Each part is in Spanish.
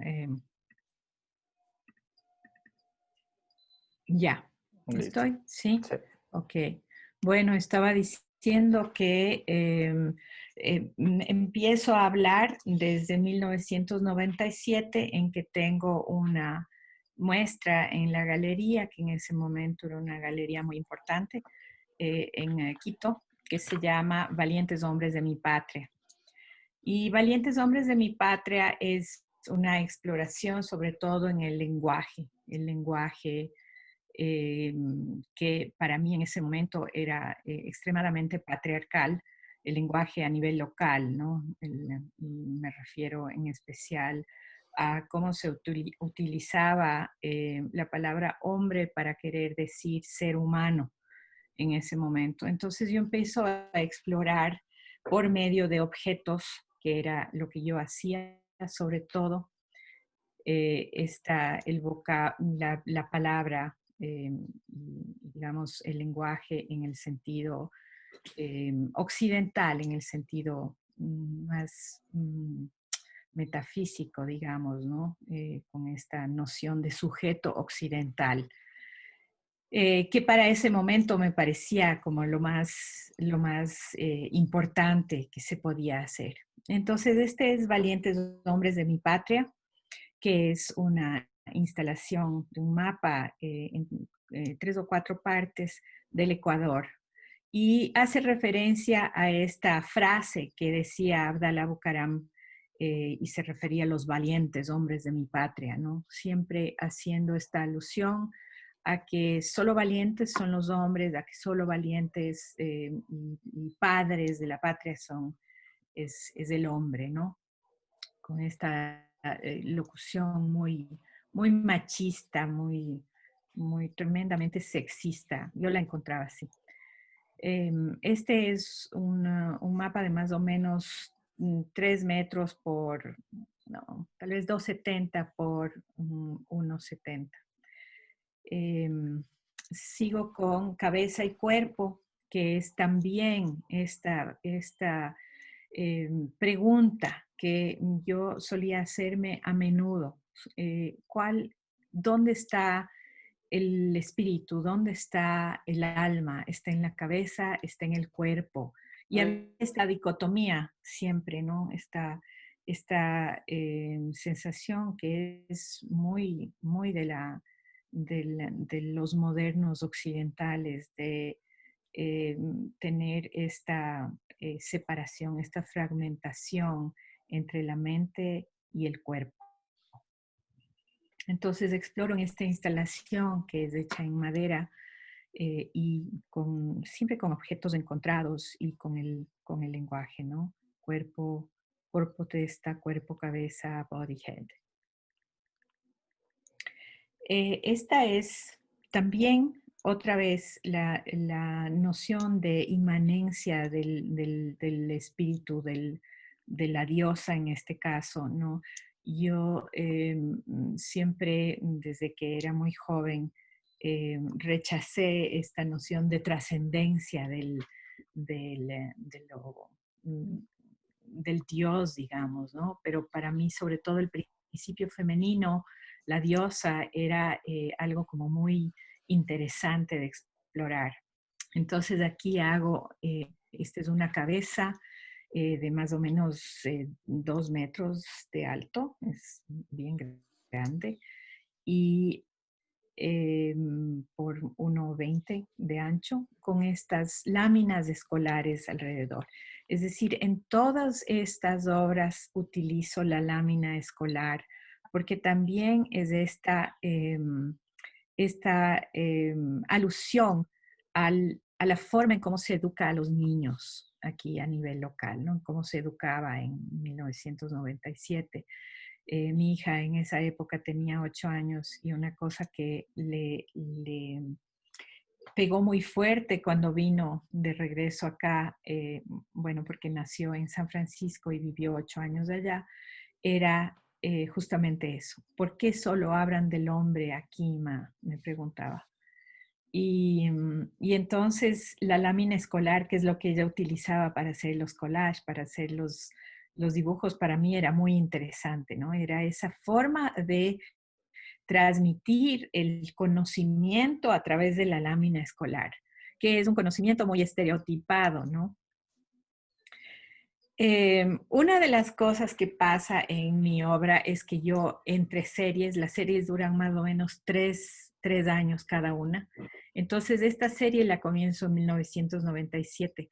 Eh, ya, Listo. ¿estoy? Sí. Sí. Ok. Bueno, estaba diciendo que empiezo a hablar desde 1997 en que tengo una muestra en la galería, que en ese momento era una galería muy importante, en Quito, que se llama Valientes Hombres de mi Patria. Y Valientes Hombres de mi Patria es una exploración sobre todo en el lenguaje eh, que para mí en ese momento era extremadamente patriarcal, el lenguaje a nivel local, ¿no? Me refiero en especial a cómo se utilizaba la palabra hombre para querer decir ser humano en ese momento. Entonces yo empiezo a explorar por medio de objetos, que era lo que yo hacía sobre todo, la palabra, digamos, el lenguaje en el sentido occidental, en el sentido más metafísico, digamos, ¿no? Con esta noción de sujeto occidental, que para ese momento me parecía como lo más importante que se podía hacer. Entonces, este es Valientes Hombres de mi Patria, que es una instalación de un mapa en 3 o 4 partes del Ecuador. Y hace referencia a esta frase que decía Abdalá Bucaram y se refería a los valientes hombres de mi patria, ¿no? Siempre haciendo esta alusión a que solo valientes son los hombres, a que solo valientes y padres de la patria es el hombre, ¿no? Con esta locución muy machista, muy tremendamente sexista. Yo la encontraba así. Este es un mapa de más o menos 3 metros por, no, tal vez 2,70 por 1,70. Sigo con cabeza y cuerpo, que es también esta pregunta que yo solía hacerme a menudo. ¿Dónde está el espíritu? ¿Dónde está el alma? ¿Está en la cabeza? ¿Está en el cuerpo? Y había esta dicotomía siempre, ¿no? Esta sensación que es muy de los modernos occidentales, de eh, tener esta separación, esta fragmentación entre la mente y el cuerpo. Entonces exploro en esta instalación que es hecha en madera y siempre con objetos encontrados y con el lenguaje, ¿no? Cuerpo, testa, cuerpo, cabeza, body, head. Esta es también otra vez la noción de inmanencia del espíritu, de la diosa en este caso, ¿no? Yo siempre, desde que era muy joven, rechacé esta noción de trascendencia de mm, del dios, digamos, ¿no? Pero para mí, sobre todo el principio femenino, la diosa era algo como muy interesante de explorar. Entonces aquí esta es una cabeza de más o menos 2 metros de alto, es bien grande, y por 1,20 de ancho, con estas láminas escolares alrededor. Es decir, en todas estas obras utilizo la lámina escolar, porque también es esta alusión a la forma en cómo se educa a los niños aquí a nivel local, ¿no? Cómo se educaba en 1997. Mi hija en esa época tenía 8 años y una cosa que le pegó muy fuerte cuando vino de regreso acá, bueno, porque nació en San Francisco y vivió 8 años allá, era justamente eso. ¿Por qué solo hablan del hombre aquí, ma? Me preguntaba. Y entonces la lámina escolar, que es lo que ella utilizaba para hacer los collages, para hacer los dibujos para mí era muy interesante, ¿no? Era esa forma de transmitir el conocimiento a través de la lámina escolar, que es un conocimiento muy estereotipado, ¿no? Una de las cosas que pasa en mi obra es que yo entre series, las series duran más o menos tres años cada una. Entonces, esta serie la comienzo en 1997,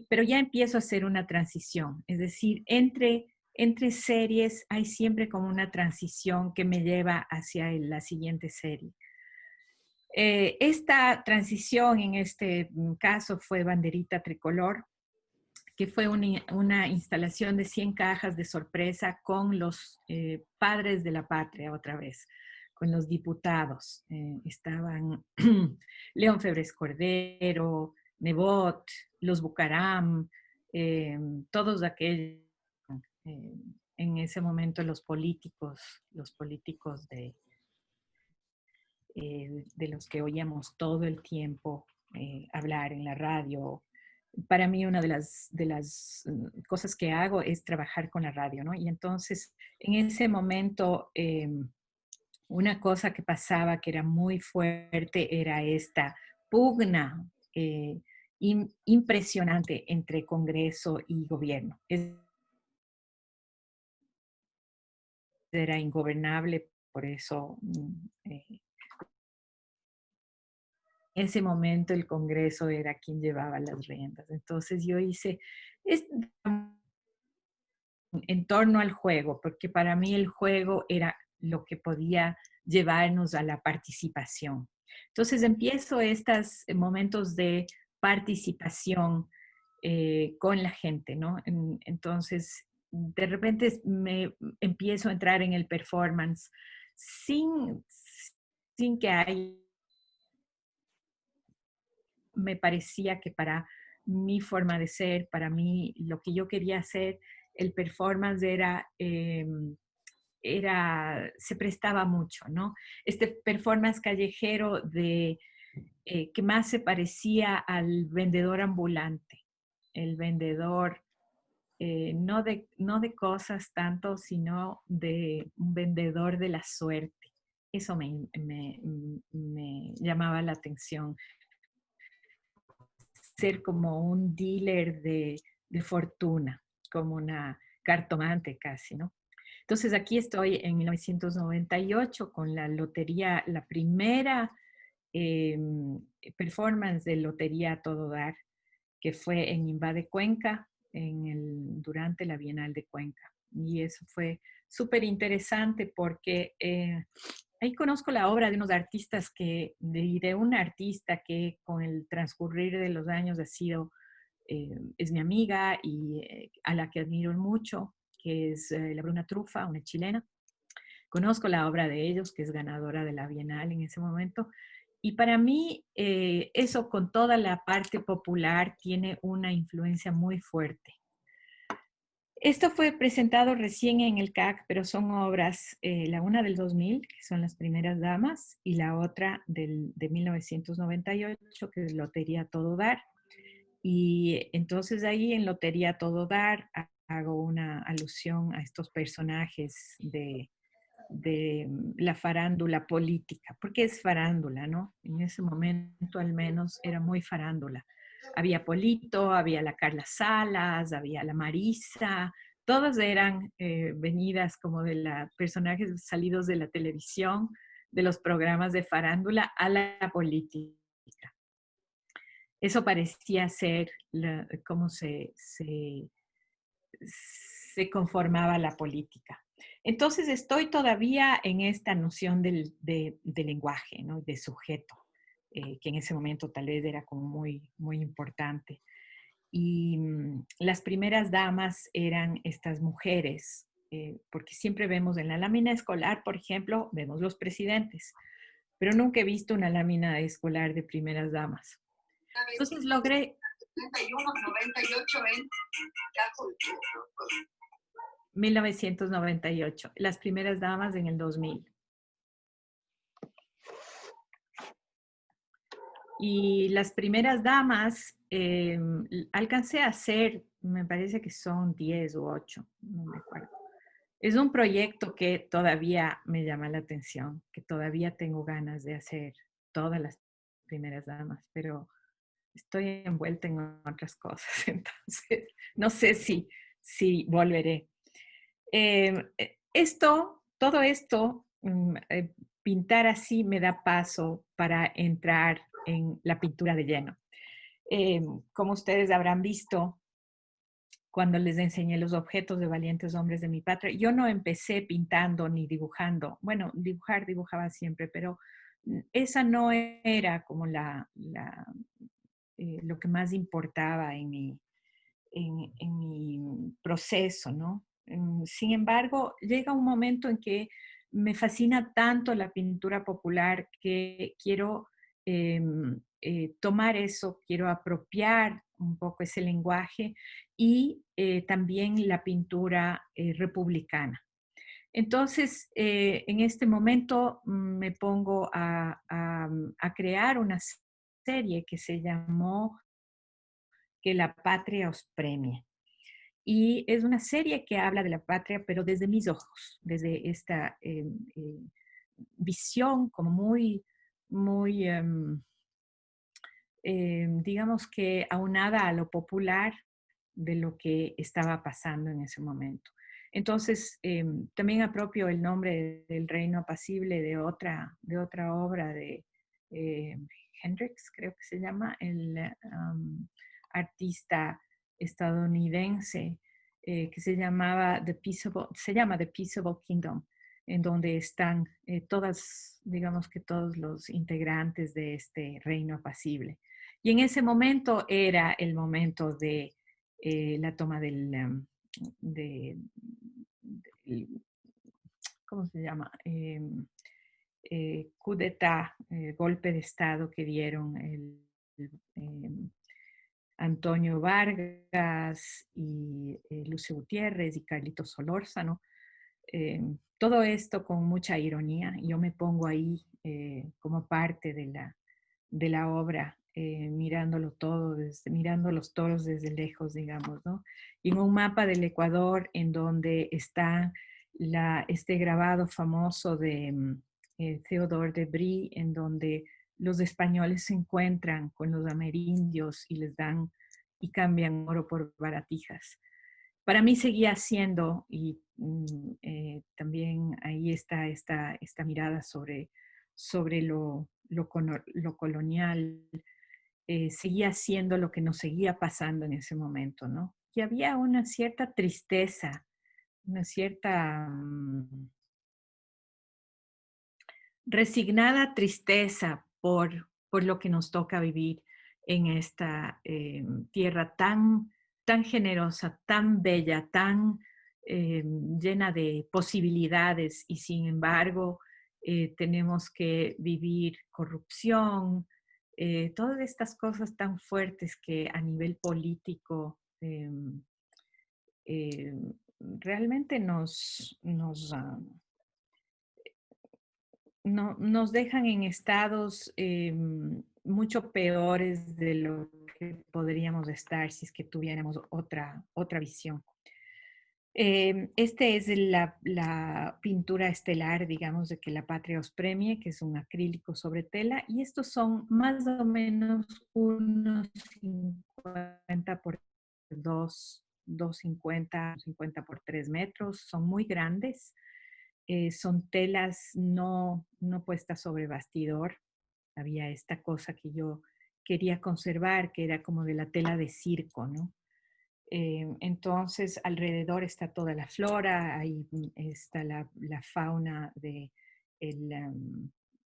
pero ya empiezo a hacer una transición. Es decir, entre series hay siempre como una transición que me lleva hacia la siguiente serie. Esta transición en este caso fue Banderita Tricolor, que fue una instalación de 100 cajas de sorpresa con los padres de la patria otra vez, con los diputados. Estaban León Febres Cordero, Nebot, los Bucaram, todos aquellos, eh, en ese momento los políticos de los que oíamos todo el tiempo hablar en la radio. Para mí una de las cosas que hago es trabajar con la radio, ¿no? Y entonces en ese momento una cosa que pasaba que era muy fuerte era esta pugna impresionante entre Congreso y gobierno. Era ingobernable, por eso en ese momento el Congreso era quien llevaba las riendas. Entonces yo hice en torno al juego, porque para mí el juego era lo que podía llevarnos a la participación. Entonces empiezo estos momentos de participación con la gente, ¿no? Entonces, de repente me empiezo a entrar en el performance sin, sin que haya me parecía que para mi forma de ser, para mí, lo que yo quería hacer, el performance se prestaba mucho, ¿no? Este performance callejero que más se parecía al vendedor ambulante, el vendedor no de cosas tanto, sino de un vendedor de la suerte. Eso me llamaba la atención, ser como un dealer de fortuna, como una cartomante casi, ¿no? Entonces aquí estoy en 1998 con la lotería, la primera eh, performance de Lotería a Todo Dar, que fue en Invade Cuenca, durante la Bienal de Cuenca. Y eso fue súper interesante porque ahí conozco la obra de unos artistas de una artista que con el transcurrir de los años es mi amiga y a la que admiro mucho, que es la Bruna Trufa, una chilena. Conozco la obra de ellos, que es ganadora de la Bienal en ese momento. Y para mí, eso con toda la parte popular tiene una influencia muy fuerte. Esto fue presentado recién en el CAC, pero son obras, la una del 2000, que son Las Primeras Damas, y la otra de 1998, que es Lotería a Todo Dar. Y entonces ahí en Lotería a Todo Dar hago una alusión a estos personajes de la farándula política, porque es farándula, ¿no? En ese momento al menos era muy farándula. Había Polito, había la Carla Salas, había la Marisa, todas eran venidas como de personajes salidos de la televisión, de los programas de farándula a la política. Eso parecía ser cómo se conformaba la política. Entonces estoy todavía en esta noción de lenguaje, ¿no? De sujeto, que en ese momento tal vez era como muy, muy importante. Y las primeras damas eran estas mujeres, porque siempre vemos en la lámina escolar, por ejemplo, vemos los presidentes, pero nunca he visto una lámina escolar de primeras damas. Entonces logré 1998, las primeras damas en el 2000. Y las primeras damas alcancé a hacer me parece que son 10 u 8, no me acuerdo. Es un proyecto que todavía me llama la atención, que todavía tengo ganas de hacer todas las primeras damas, pero estoy envuelta en otras cosas, entonces no sé si volveré. Todo esto, pintar así me da paso para entrar en la pintura de lleno. Como ustedes habrán visto, cuando les enseñé los objetos de valientes hombres de mi patria, yo no empecé pintando ni dibujando. Bueno, dibujaba siempre, pero esa no era como lo que más importaba en mi proceso, ¿no? Sin embargo, llega un momento en que me fascina tanto la pintura popular que quiero tomar eso, quiero apropiar un poco ese lenguaje y también la pintura republicana. Entonces, en este momento me pongo a crear una serie que se llamó Que la patria os premie. Y es una serie que habla de la patria, pero desde mis ojos, desde esta visión como muy, digamos que aunada a lo popular de lo que estaba pasando en ese momento. Entonces, también apropio el nombre del Reino Apacible de otra obra de eh, Hendrix, creo que se llama, el artista estadounidense que se llama The Peaceable Kingdom, en donde están digamos que todos los integrantes de este reino apacible. Y en ese momento era el momento de la toma ¿cómo se llama? Coup d'etat, golpe de Estado que dieron Antonio Vargas y Lucio Gutiérrez y Carlitos Solórzano. Todo esto con mucha ironía. Yo me pongo ahí como parte de la obra, mirándolo todo, mirando los toros desde lejos, digamos, ¿no? Y en un mapa del Ecuador en donde está este grabado famoso de Theodore de Brie, en donde los españoles se encuentran con los amerindios y les dan y cambian oro por baratijas. Para mí seguía siendo, y también ahí está esta mirada sobre lo colonial, seguía siendo lo que nos seguía pasando en ese momento, ¿no? Y había una cierta tristeza, una cierta resignada tristeza por lo que nos toca vivir en esta tierra tan generosa, tan bella, tan llena de posibilidades y sin embargo tenemos que vivir corrupción, todas estas cosas tan fuertes que a nivel político eh, realmente nos dejan en estados mucho peores de lo que podríamos estar si es que tuviéramos otra visión. Este es la pintura estelar, digamos, de Que la patria os premie, que es un acrílico sobre tela, y estos son más o menos unos 50 por 2,50 por 3 metros, son muy grandes, son telas no puestas sobre bastidor. Había esta cosa que yo quería conservar, que era como de la tela de circo, ¿no? Entonces, alrededor está toda la flora, ahí está la fauna de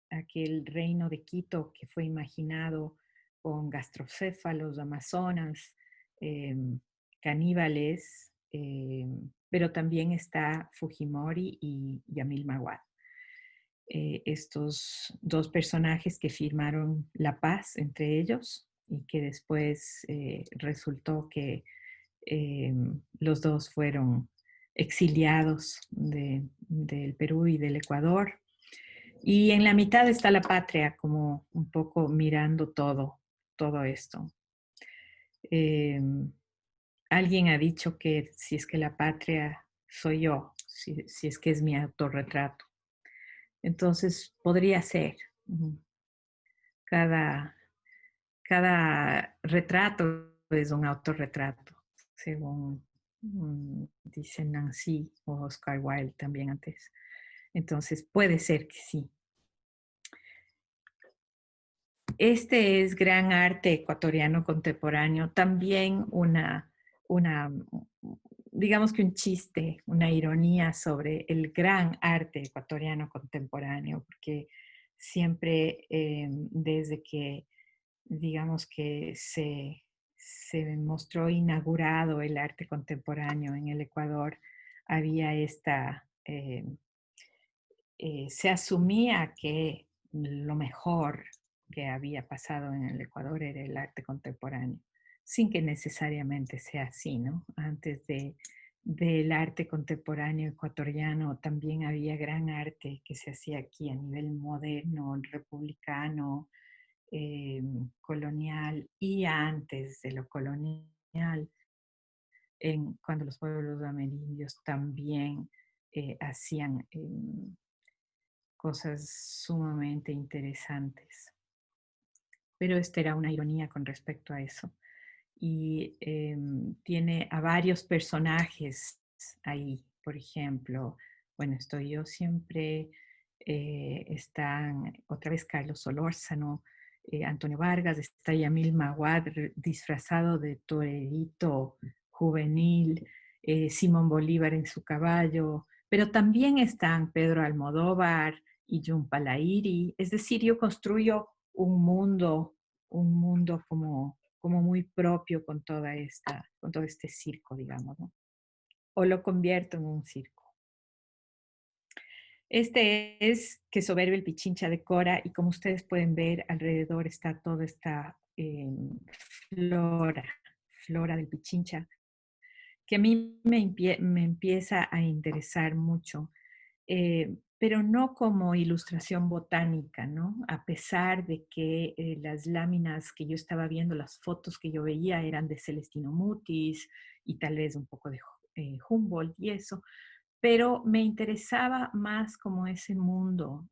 aquel reino de Quito que fue imaginado con gastrocéfalos, amazonas, caníbales, pero también está Fujimori y Yamil Maguad. Estos dos personajes que firmaron la paz entre ellos y que después resultó que los dos fueron exiliados del Perú y del Ecuador. Y en la mitad está la patria, como un poco mirando todo esto. Eh, alguien ha dicho que si es que la patria soy yo, si es que es mi autorretrato. Entonces, podría ser. Cada, cada retrato es un autorretrato, según dice Nancy o Oscar Wilde también antes. Entonces, puede ser que sí. Este es gran arte ecuatoriano contemporáneo, también una, digamos que un chiste, una ironía sobre el gran arte ecuatoriano contemporáneo, porque siempre desde que, digamos que se mostró inaugurado el arte contemporáneo en el Ecuador, había se asumía que lo mejor que había pasado en el Ecuador era el arte contemporáneo, sin que necesariamente sea así, ¿no? Del arte contemporáneo ecuatoriano también había gran arte que se hacía aquí a nivel moderno, republicano, colonial y antes de lo colonial, cuando los pueblos amerindios también hacían cosas sumamente interesantes. Pero esta era una ironía con respecto a eso. Y tiene a varios personajes ahí, por ejemplo, bueno, estoy yo siempre, están otra vez Carlos Solórzano, Antonio Vargas, está Yamil Maguad disfrazado de torerito juvenil, Simón Bolívar en su caballo, pero también están Pedro Almodóvar y Jun Palairi, es decir, yo construyo un mundo como muy propio con todo este circo, digamos, ¿no? O lo convierto en un circo. Este es Que soberbio el Pichincha de Cora y como ustedes pueden ver, alrededor está toda esta flora, flora del Pichincha, que a mí me empieza a interesar mucho, pero no como ilustración botánica, ¿no? A pesar de que las láminas que yo estaba viendo, las fotos que yo veía eran de Celestino Mutis y tal vez un poco de Humboldt y eso, pero me interesaba más como ese mundo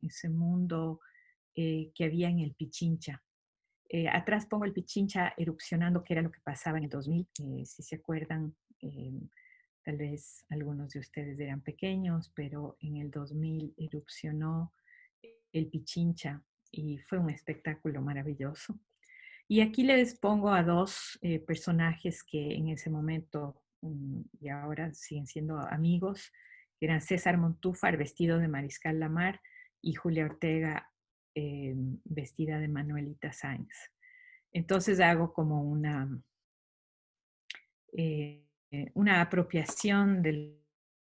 que había en el Pichincha. Atrás pongo el Pichincha erupcionando, que era lo que pasaba en el 2000, si se acuerdan. Tal vez algunos de ustedes eran pequeños, pero en el 2000 erupcionó el Pichincha y fue un espectáculo maravilloso. Y aquí les pongo a dos personajes que en ese momento y ahora siguen siendo amigos, que eran César Montúfar, vestido de Mariscal Lamar, y Julia Ortega, vestida de Manuelita Sáenz. Entonces hago como una apropiación de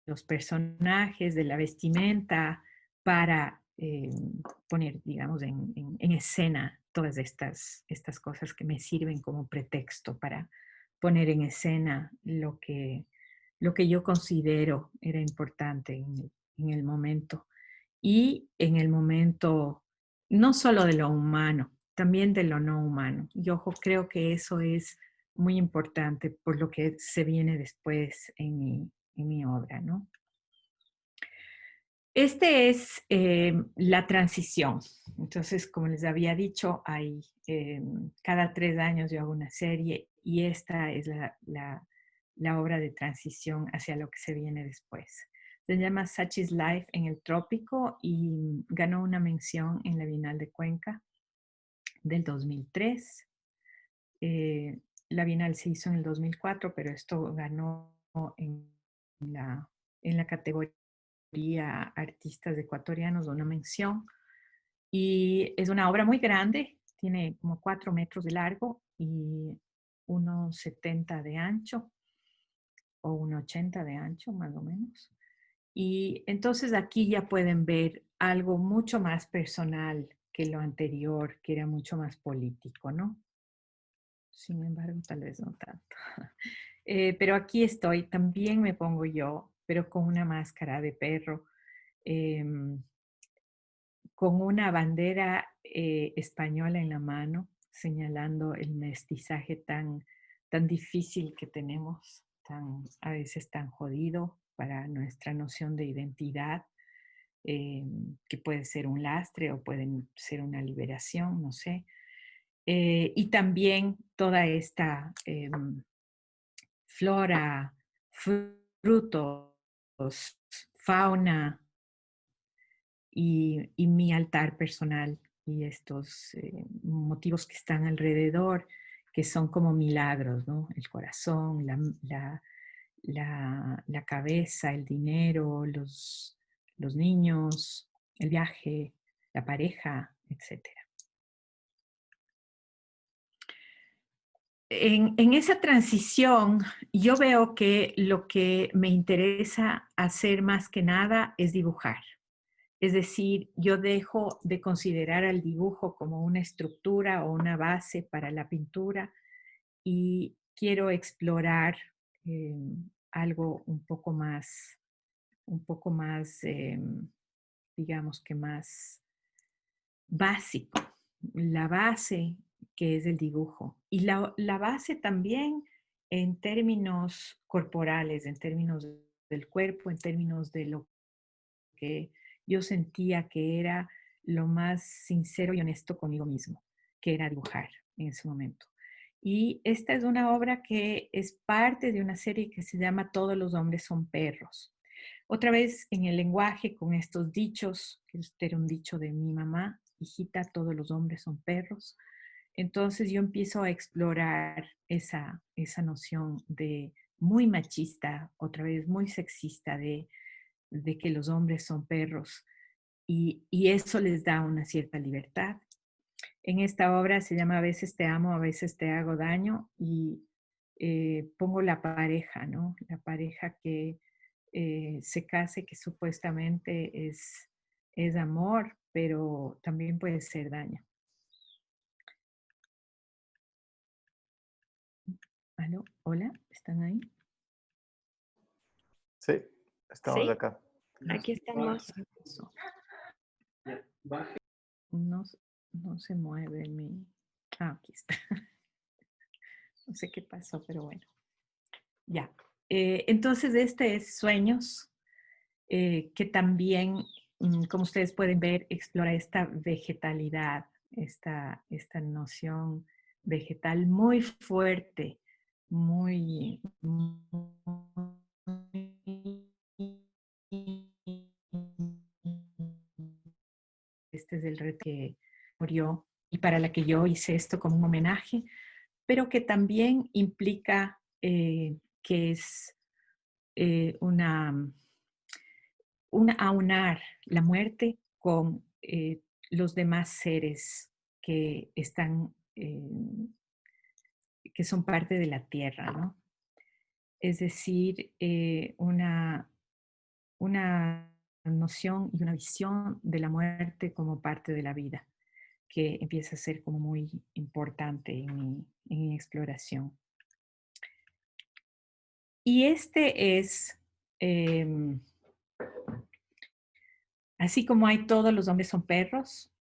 los personajes, de la vestimenta, para poner, digamos, en escena todas estas cosas que me sirven como pretexto para poner en escena lo que yo considero era importante en el momento. Y en el momento no solo de lo humano, también de lo no humano. Y ojo, creo que eso es muy importante por lo que se viene después en mi obra, ¿no? Este es la transición. Entonces, como les había dicho, cada 3 años yo hago una serie y esta es la obra de transición hacia lo que se viene después. Se llama Sachi's Life en el Trópico y ganó una mención en la Bienal de Cuenca del 2003. La Bienal se hizo en el 2004, pero esto ganó en en la categoría Artistas Ecuatorianos una mención. Y es una obra muy grande, tiene como 4 metros de largo y unos 70 de ancho o 1,80 de ancho más o menos. Y entonces aquí ya pueden ver algo mucho más personal que lo anterior, que era mucho más político, ¿no? Sin embargo, tal vez no tanto. Pero aquí estoy, también me pongo yo, pero con una máscara de perro, em, con una bandera española en la mano, señalando el mestizaje tan tan difícil que tenemos, a veces tan jodido para nuestra noción de identidad, que puede ser un lastre o puede ser una liberación, no sé. Y también toda esta flora, frutos, fauna y mi altar personal y estos motivos que están alrededor, que son como milagros, ¿no? El corazón, la cabeza, el dinero, los niños, el viaje, la pareja, etcétera. En esa transición, yo veo que lo que me interesa hacer más que nada es dibujar. Es decir, yo dejo de considerar al dibujo como una estructura o una base para la pintura y quiero explorar eh, algo un poco más, digamos que más básico, la base que es el dibujo. Y la base también en términos corporales, en términos del cuerpo, en términos de lo que yo sentía que era lo más sincero y honesto conmigo mismo, que era dibujar en ese momento. Y esta es una obra que es parte de una serie que se llama Todos los hombres son perros. Otra vez en el lenguaje con estos dichos, que este era un dicho de mi mamá, hijita, todos los hombres son perros. Entonces yo empiezo a explorar esa noción de muy machista, otra vez muy sexista, de que los hombres son perros y eso les da una cierta libertad. En esta obra se llama A veces te amo, a veces te hago daño y pongo la pareja, ¿no? La pareja que se case, que supuestamente es amor, pero también puede ser daño. ¿Aló? ¿Hola? ¿Están ahí? Sí, estamos Sí, acá. aquí estamos. No, no se mueve mi... Ah, aquí está. No sé qué pasó, pero bueno. Ya. Entonces, este es Sueños, que también, como ustedes pueden ver, explora esta vegetalidad, esta noción vegetal muy fuerte, muy, este es el reto que murió y para la que yo hice esto como un homenaje, pero que también implica que es una aunar la muerte con los demás seres que están, que son parte de la tierra, ¿no? Es decir, una noción y una visión de la muerte como parte de la vida, que empieza a ser como muy importante en mi exploración. Y este es, así como hay todos los hombres son perros,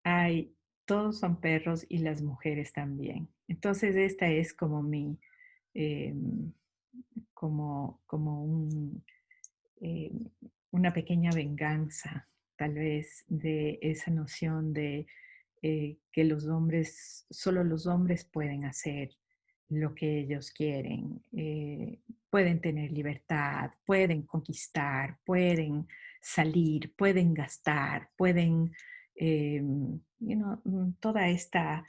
hay todos son perros y las mujeres también. Entonces esta es como em, como eh, una pequeña venganza, tal vez, de esa noción de que los hombres, solo los hombres pueden hacer lo que ellos quieren, pueden tener libertad, pueden conquistar, pueden salir, pueden gastar, pueden, toda esta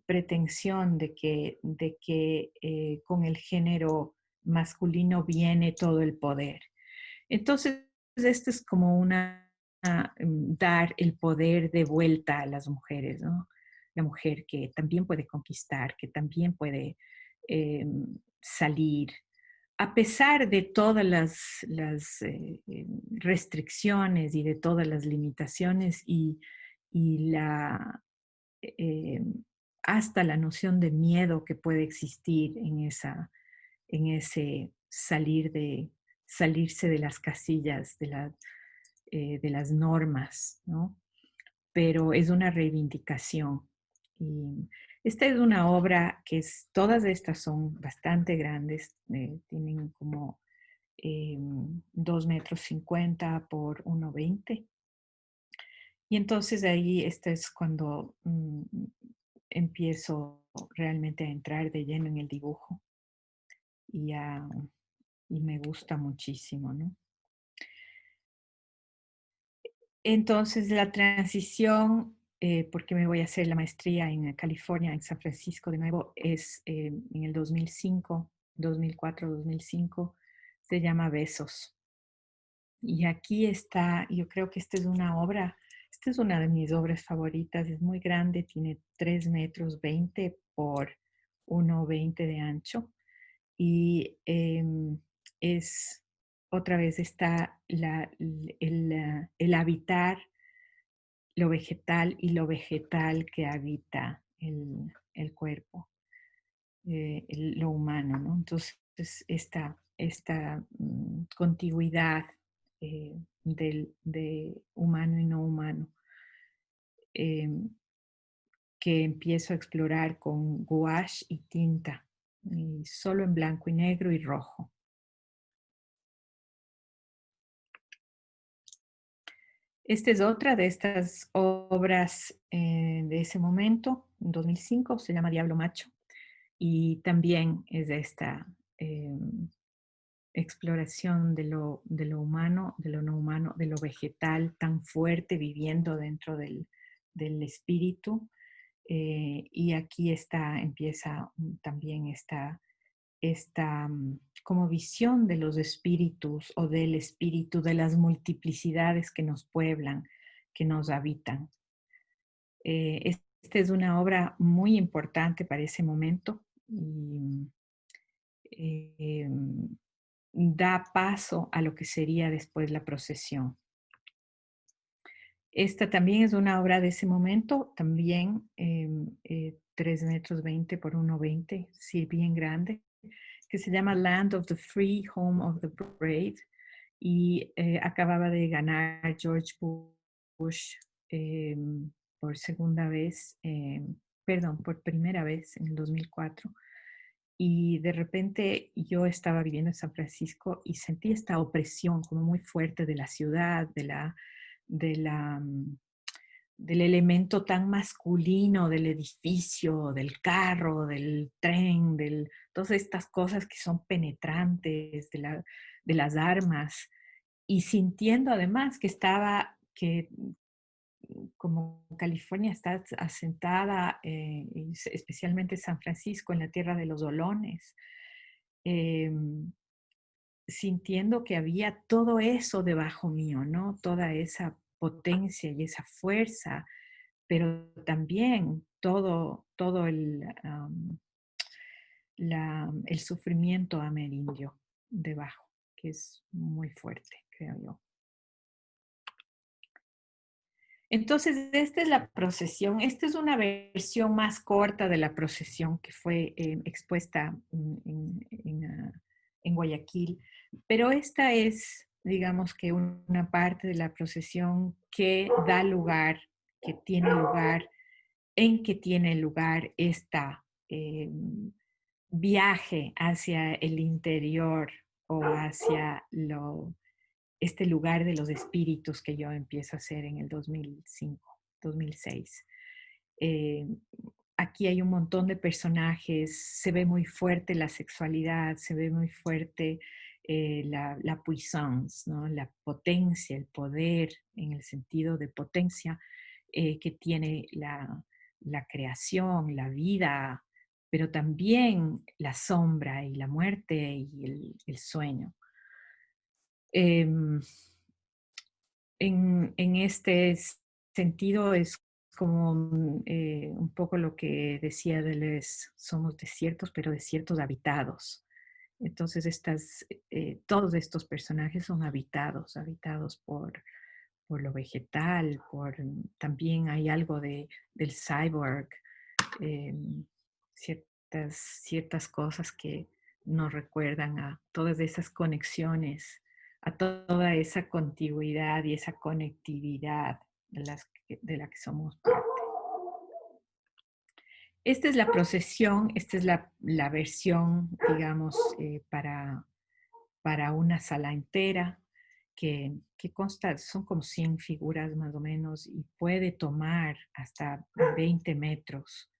pretensión de que con el género masculino viene todo el poder. Entonces, esto es como dar el poder de vuelta a las mujeres, ¿no? La mujer que también puede conquistar, que también puede salir, a pesar de todas las restricciones y de todas las limitaciones y eh, hasta la noción de miedo que puede existir en ese salirse de las casillas, de las normas, ¿no? Pero es una reivindicación. Y Esta es una obra que todas estas son bastante grandes, tienen como 2,50 metros por 1,20. Y entonces ahí este es cuando empiezo realmente a entrar de lleno en el dibujo y, y me gusta muchísimo, ¿no? Entonces la transición, porque me voy a hacer la maestría en California, en San Francisco de nuevo, es en el 2005, 2004, 2005, se llama Besos. Y aquí está, yo creo que esta es una obra, esta es una de mis obras favoritas, es muy grande, tiene 3,20 metros por 1,20 de ancho y es, otra vez está el habitar lo vegetal y lo vegetal que habita el cuerpo, lo humano, ¿no? Entonces, esta contigüidad de humano y no humano, eh, que empiezo a explorar con gouache y tinta, y solo en blanco y negro y rojo. Esta es otra de estas obras de ese momento, en 2005, se llama Diablo Macho, y también es de esta exploración de lo humano, de lo no humano, de lo vegetal tan fuerte viviendo dentro del espíritu. Y aquí empieza también esta como visión de los espíritus o del espíritu, de las multiplicidades que nos pueblan, que nos habitan. Esta es una obra muy importante para ese momento y da paso a lo que sería después la procesión. Esta también es una obra de ese momento, también 3,20 metros por 1,20, sí, bien grande, que se llama Land of the Free, Home of the Brave, y acababa de ganar George Bush eh, por segunda vez, perdón, por primera vez en el 2004. Y de repente yo estaba viviendo en San Francisco y sentí esta opresión como muy fuerte de la ciudad, de la, del elemento tan masculino del edificio, del carro, del tren, todas estas cosas que son penetrantes, de las armas, y sintiendo además que como California está asentada, especialmente San Francisco, en la tierra de los olones, em, sintiendo que había todo eso debajo mío, ¿no? Toda esa potencia y esa fuerza, pero también todo el sufrimiento amerindio debajo, que es muy fuerte, creo yo. Entonces, esta es la procesión. Esta es una versión más corta de la procesión que fue expuesta en Guayaquil, pero esta es, digamos que una parte de la procesión que da lugar, que tiene lugar, en que tiene lugar esta viaje hacia el interior o hacia este lugar de los espíritus que yo empiezo a hacer en el 2005, 2006. Eh, Aquí hay un montón de personajes, se ve muy fuerte la sexualidad, se ve muy fuerte la puissance, ¿no? La potencia, el poder en el sentido de potencia que tiene la creación, la vida, pero también la sombra y la muerte y el sueño. Em, en este sentido es como un poco lo que decía Deleuze, somos desiertos, pero desiertos habitados. Entonces todos estos personajes son habitados por lo vegetal, también hay algo del cyborg, ciertas cosas que nos recuerdan a todas esas conexiones, a toda esa contigüidad y esa conectividad de la que somos parte. Esta es la procesión, esta es la versión, digamos, para una sala entera, que consta, son como 100 figuras más o menos, y puede tomar hasta 20 metros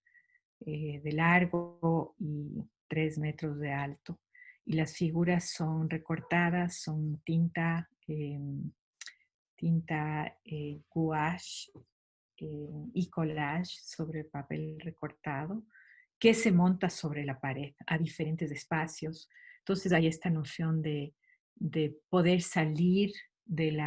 de largo y 3 metros de alto. Y las figuras son recortadas, son tinta gouache y collage sobre papel recortado que se monta sobre la pared a diferentes espacios. Entonces hay esta noción de poder salir del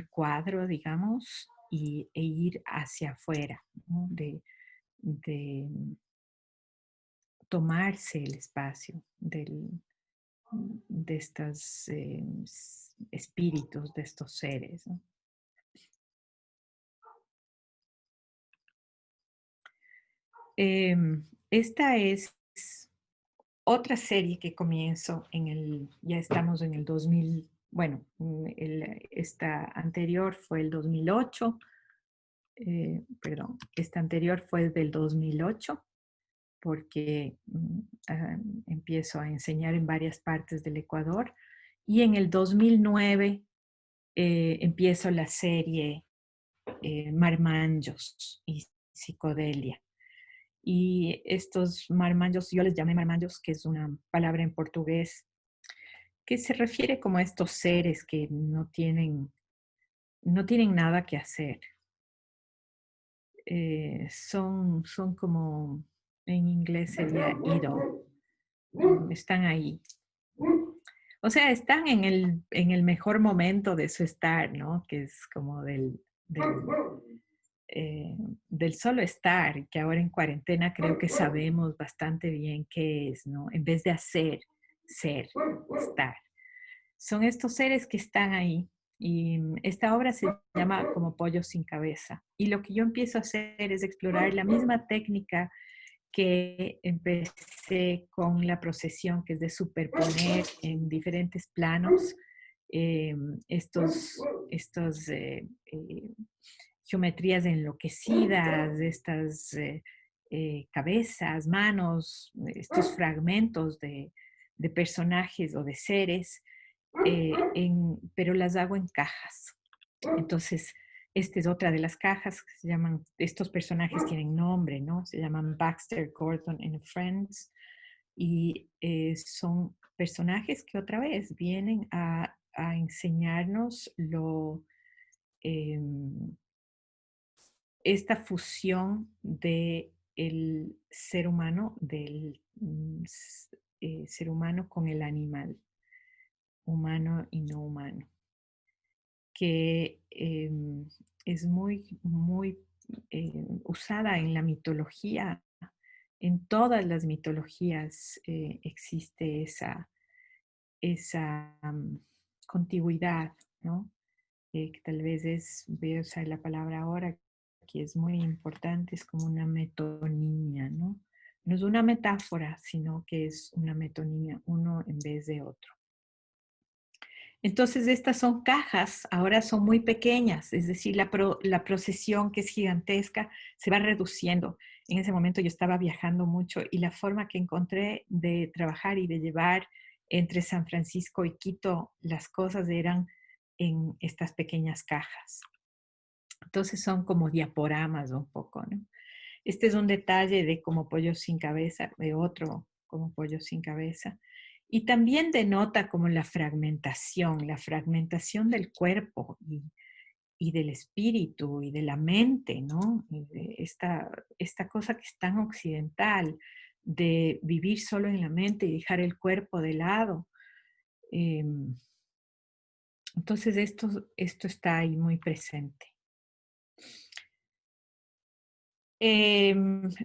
cuadro, digamos, e ir hacia afuera, ¿no? De tomarse el espacio de estos espíritus, de estos seres, ¿no? Esta es otra serie que comienzo ya estamos en el 2000, bueno, esta anterior fue el 2008, perdón, esta anterior fue del 2008 porque empiezo a enseñar en varias partes del Ecuador y en el 2009 empiezo la serie Marmanjos y Psicodelia. Y estos marmanjos, yo les llamé marmanjos, que es una palabra en portugués que se refiere como a estos seres que no tienen nada que hacer. Son como, en inglés sería idle, están ahí. O sea, están en el mejor momento de su estar, ¿no? Que es como eh, del solo estar, que ahora en cuarentena creo que sabemos bastante bien qué es, ¿no? En vez de hacer, ser, estar. Son estos seres que están ahí. Y esta obra se llama Como pollo sin cabeza. Y lo que yo empiezo a hacer es explorar la misma técnica que empecé con la procesión, que es de superponer en diferentes planos eh, estos geometrías enloquecidas, estas cabezas, manos, estos fragmentos de personajes o de seres, pero las hago en cajas. Entonces, esta es otra de las cajas que se llaman, estos personajes tienen nombre, ¿no? Se llaman Baxter, Gordon and Friends y son personajes que otra vez vienen a enseñarnos em, esta fusión de el ser humano, del ser humano con el animal, humano y no humano, que es muy, muy usada en la mitología. En todas las mitologías existe esa contigüidad, ¿no? Que tal vez voy a usar la palabra ahora, que es muy importante, es como una metonimia, ¿no? No es una metáfora, sino que es una metonimia, uno en vez de otro. Entonces, estas son cajas, ahora son muy pequeñas, es decir, la procesión que es gigantesca se va reduciendo. En ese momento yo estaba viajando mucho y la forma que encontré de trabajar y de llevar entre San Francisco y Quito las cosas eran en estas pequeñas cajas. Entonces son como diaporamas un poco, ¿no? Este es un detalle de Como pollo sin cabeza, de otro Como pollo sin cabeza. Y también denota como la fragmentación del cuerpo y del espíritu y de la mente, ¿no? Y de esta cosa que es tan occidental de vivir solo en la mente y dejar el cuerpo de lado. Entonces esto está ahí muy presente.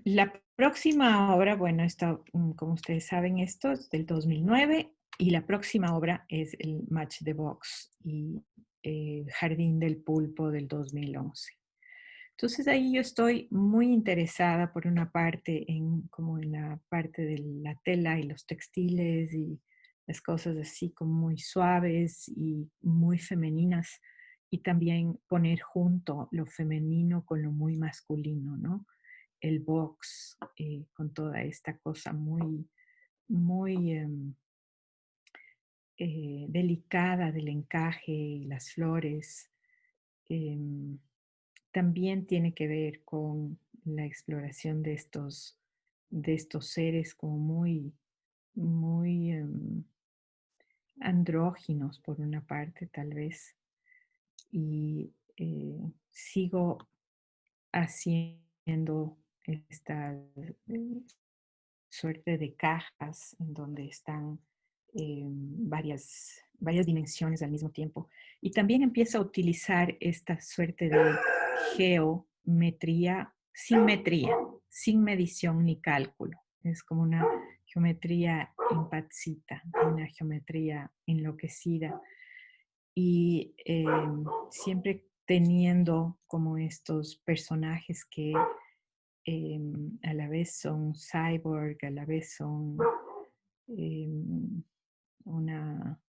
La próxima obra, bueno, como ustedes saben, esto es del 2009 y la próxima obra es el Match the Box y Jardín del Pulpo del 2011. Entonces ahí yo estoy muy interesada por una parte como en la parte de la tela y los textiles y las cosas así como muy suaves y muy femeninas y también poner junto lo femenino con lo muy masculino, ¿no? El box con toda esta cosa muy, muy delicada del encaje y las flores. em, También tiene que ver con la exploración de estos seres como muy, muy andróginos por una parte tal vez. Y sigo haciendo esta suerte de cajas en donde están varias dimensiones al mismo tiempo. Y también empiezo a utilizar esta suerte de geometría sin medición ni cálculo. Es como una geometría impatsita, una geometría enloquecida. Y siempre teniendo como estos personajes que a la vez son cyborg, a la vez son em, una,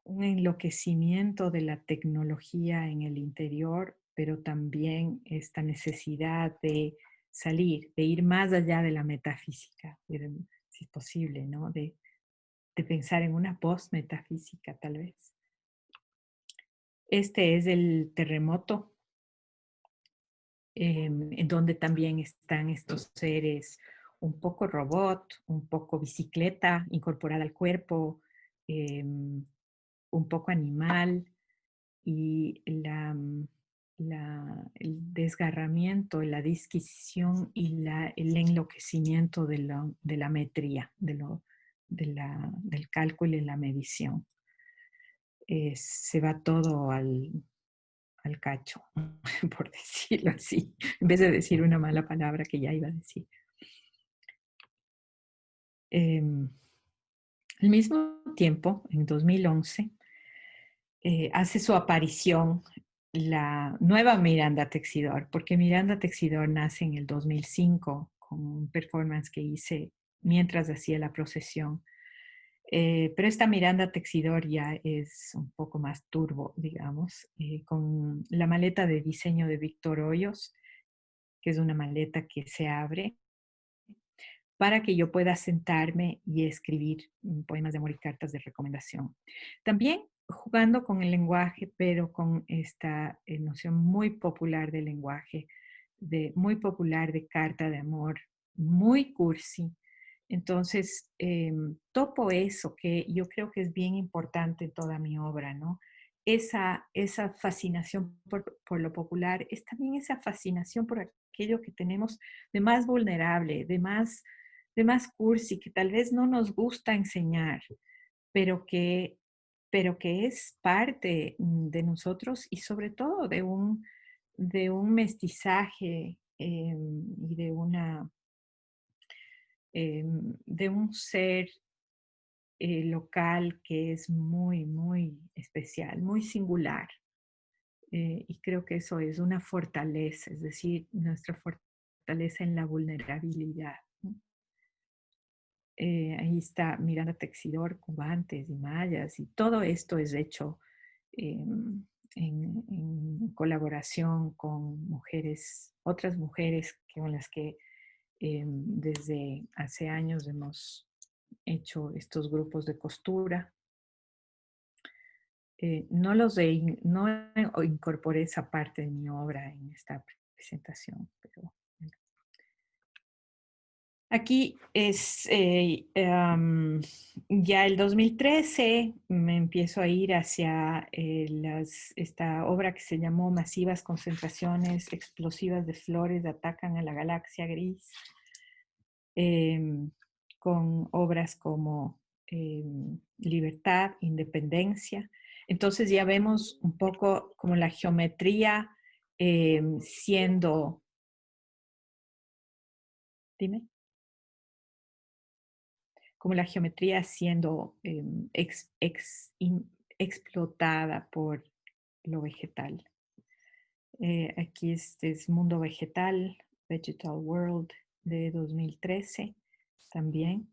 un enloquecimiento de la tecnología en el interior, pero también esta necesidad de salir, de ir más allá de la metafísica, si es posible, ¿no? De pensar en una post-metafísica tal vez. Este es el terremoto, en donde también están estos seres un poco robot, un poco bicicleta incorporada al cuerpo, un poco animal y el desgarramiento, la disquisición y el enloquecimiento de la metría, del cálculo y la medición. Se va todo al cacho, por decirlo así, en vez de decir una mala palabra que ya iba a decir. Al mismo tiempo, en 2011, hace su aparición la nueva Miranda Texidor, porque Miranda Texidor nace en el 2005 con un performance que hice mientras hacía la procesión. Pero esta Miranda Texidor ya es un poco más turbo, digamos, con la maleta de diseño de Víctor Hoyos, que es una maleta que se abre para que yo pueda sentarme y escribir poemas de amor y cartas de recomendación. También jugando con el lenguaje, pero con esta noción muy popular del lenguaje, muy popular de carta de amor, muy cursi. Entonces, topo eso que yo creo que es bien importante en toda mi obra, ¿no? Esa fascinación por lo popular es también esa fascinación por aquello que tenemos de más vulnerable, de más cursi, que tal vez no nos gusta enseñar, pero que, pero que es parte de nosotros y sobre todo de un mestizaje y de un ser local que es muy, muy especial, muy singular. Y creo que eso es una fortaleza, es decir, nuestra fortaleza en la vulnerabilidad, ¿no? Ahí está Miranda Texidor, cubantes y mayas, y todo esto es hecho en colaboración con mujeres, otras mujeres con las que desde hace años hemos hecho estos grupos de costura. No incorporé esa parte de mi obra en esta presentación, pero bueno. Aquí es ya el 2013, me empiezo a ir hacia esta obra que se llamó Masivas concentraciones explosivas de flores atacan a la galaxia gris, con obras como Libertad, Independencia. Entonces ya vemos un poco como la geometría siendo, dime, como la geometría siendo explotada por lo vegetal. Aquí este es Mundo Vegetal, Vegetal World de 2013 también.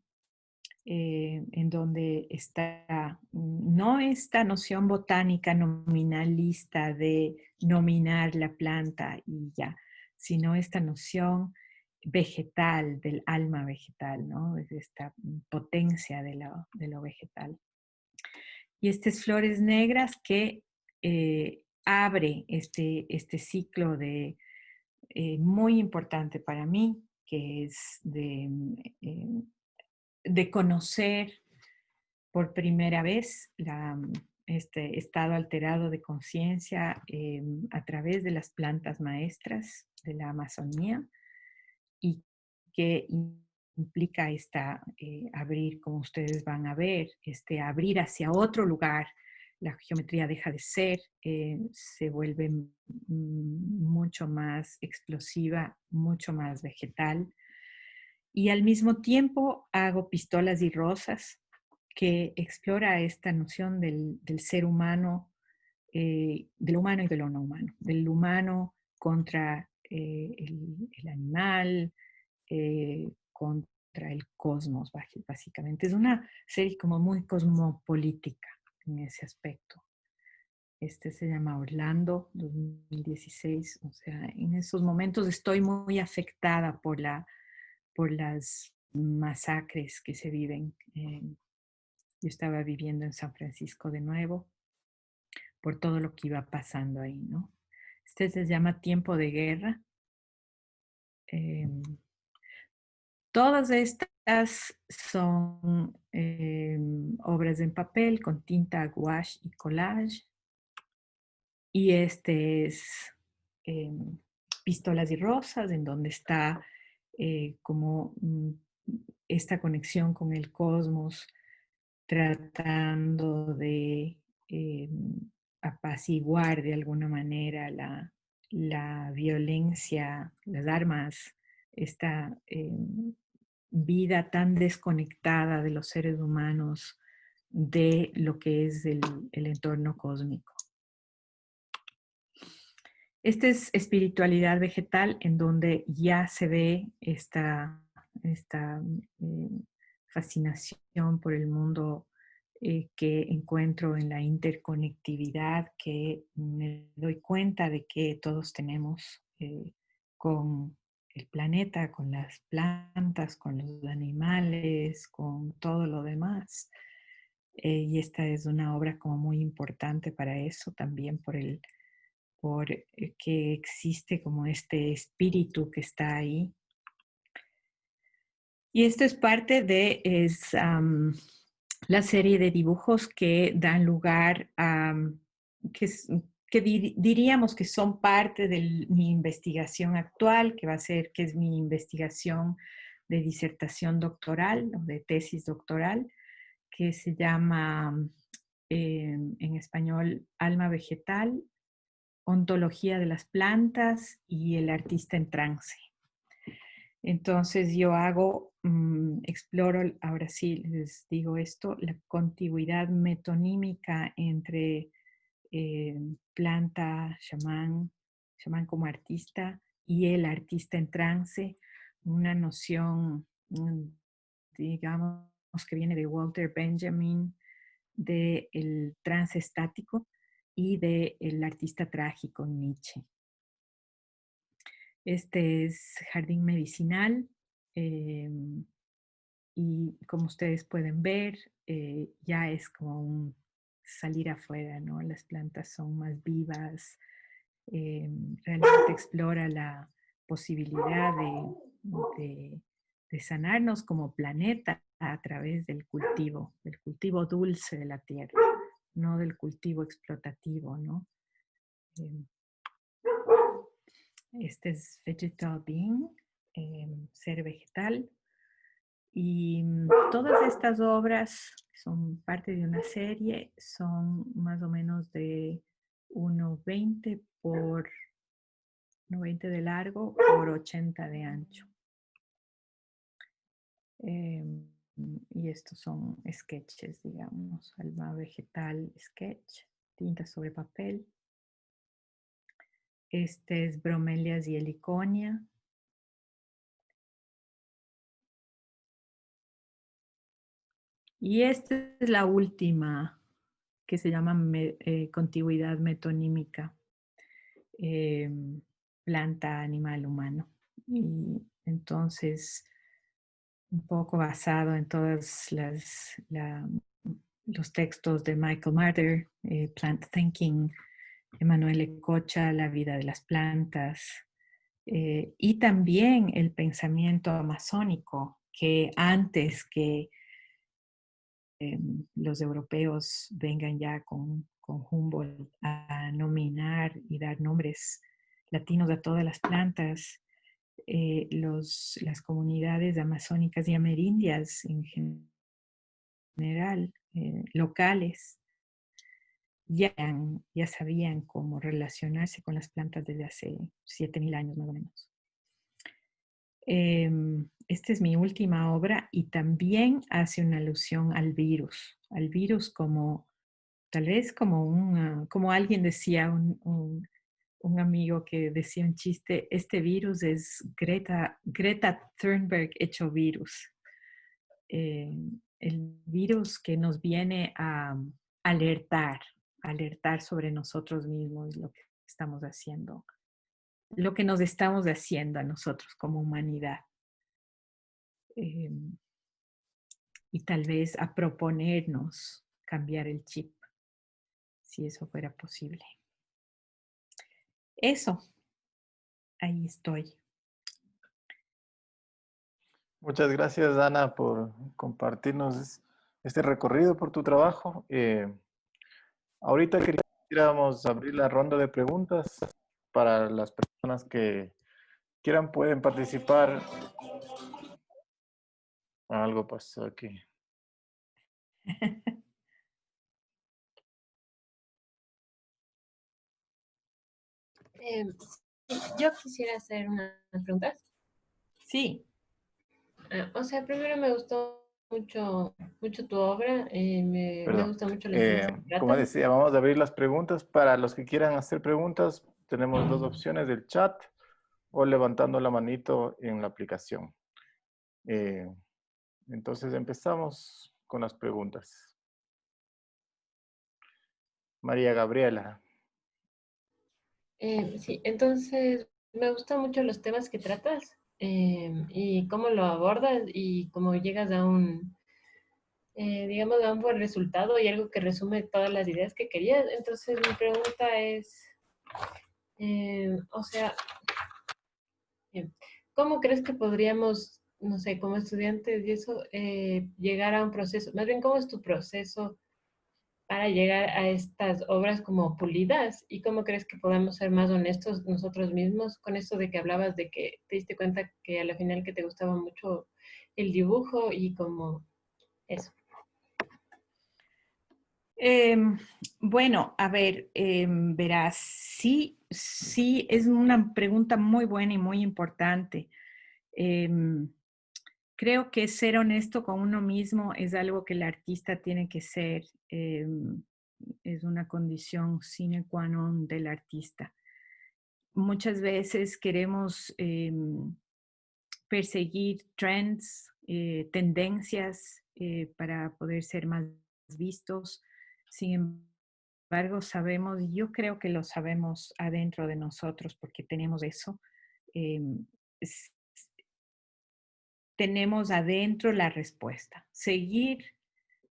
en donde está no esta noción botánica nominalista de nominar la planta y ya, sino esta noción vegetal, del alma vegetal, ¿no? De esta potencia de lo vegetal. Y estas flores negras que abre este ciclo de, muy importante para mí, que es eh, de conocer por primera vez este estado alterado de conciencia a través de las plantas maestras de la Amazonía y que implica abrir, como ustedes van a ver, abrir hacia otro lugar. La geometría deja de ser, se vuelve mucho más explosiva, mucho más vegetal. Y al mismo tiempo hago pistolas y rosas, que explora esta noción del ser humano, del humano y de lo no humano, del humano contra el animal, contra el cosmos, básicamente. Es una serie como muy cosmopolítica en ese aspecto. Este se llama Orlando 2016. O sea, en esos momentos estoy muy afectada por las masacres que se viven. Yo estaba viviendo en San Francisco de nuevo por todo lo que iba pasando ahí, ¿no? Este se llama Tiempo de Guerra. Eh, Todas estas son obras en papel con tinta, gouache y collage. Y este es Pistolas y Rosas, en donde está como esta conexión con el cosmos, tratando de eh, apaciguar de alguna manera la violencia, las armas, esta vida tan desconectada de los seres humanos de lo que es el entorno cósmico. Esta es espiritualidad vegetal, en donde ya se ve esta fascinación por el mundo que encuentro en la interconectividad, que me doy cuenta de que todos tenemos con el planeta, con las plantas, con los animales, con todo lo demás. Y esta es una obra como muy importante para eso, también por que existe como este espíritu que está ahí. Y esto es parte de la serie de dibujos que dan lugar a, que, diríamos que son parte de mi investigación actual, que va a ser, que es mi investigación de disertación doctoral o de tesis doctoral, que se llama en español Alma Vegetal, Ontología de las plantas y el artista en trance. Entonces yo exploro, ahora sí les digo esto, la contigüidad metonímica entre planta, chamán como artista y el artista en trance, una noción, digamos, que viene de Walter Benjamin, del trance estático y del artista trágico Nietzsche. Este es jardín medicinal y como ustedes pueden ver, ya es como un salir afuera, ¿no? Las plantas son más vivas, realmente explora la posibilidad de sanarnos como planeta a través del cultivo dulce de la tierra, no del cultivo explotativo, ¿no? Em, Este es Vegetal Being, ser vegetal. Y todas estas obras, que son parte de una serie, son más o menos de 1,20 por 1,20 de largo por 80 de ancho. Y estos son sketches, digamos, alma vegetal sketch, tinta sobre papel. Este es Bromelias y Heliconia. Y esta es la última, que se llama contigüidad metonímica, planta, animal, humano. Y entonces, un poco basado en todos los textos de Michael Marder, Plant Thinking, Emanuel Ecocha, La vida de las plantas, y también el pensamiento amazónico, que antes que los europeos vengan ya con Humboldt a nominar y dar nombres latinos a todas las plantas, las comunidades amazónicas y amerindias en general, locales, ya sabían cómo relacionarse con las plantas desde hace 7.000 años más o menos. Esta es mi última obra y también hace una alusión al virus como, tal vez como alguien decía, un amigo que decía un chiste, este virus es Greta Thunberg hecho virus. El virus que nos viene a alertar, alertar sobre nosotros mismos, lo que estamos haciendo, lo que nos estamos haciendo a nosotros como humanidad. Y tal vez a proponernos cambiar el chip, si eso fuera posible. Eso, ahí estoy. Muchas gracias, Ana, por compartirnos este recorrido por tu trabajo. Ahorita queríamos abrir la ronda de preguntas para las personas que quieran, pueden participar. Algo pasó aquí. Eh, yo quisiera hacer unas preguntas. Sí. O sea, primero me gustó mucho, mucho tu obra, me Perdón. gusta mucho los temas que Como tratan. decía, vamos a abrir las preguntas. Para los que quieran hacer preguntas, tenemos dos opciones, del chat o levantando la manito en la aplicación. Entonces empezamos con las preguntas. María Gabriela. Sí, entonces me gustan mucho los temas que tratas y cómo lo abordas y cómo llegas a digamos, a un buen resultado y algo que resume todas las ideas que querías. Entonces mi pregunta es, o sea, ¿cómo crees que podríamos, no sé, como estudiantes y eso, llegar a un proceso? Más bien, ¿cómo es tu proceso para llegar a estas obras como pulidas? ¿Y cómo crees que podamos ser más honestos nosotros mismos con esto de que hablabas de que te diste cuenta que a la final que te gustaba mucho el dibujo y como eso? Bueno, a ver, verás, sí, sí, es una pregunta muy buena y muy importante. Creo que ser honesto con uno mismo es algo que el artista tiene que ser, es una condición sine qua non del artista. Muchas veces queremos perseguir trends, tendencias para poder ser más vistos. Sin embargo, sabemos, yo creo que lo sabemos adentro de nosotros porque tenemos eso. em, s- Tenemos adentro la respuesta. Seguir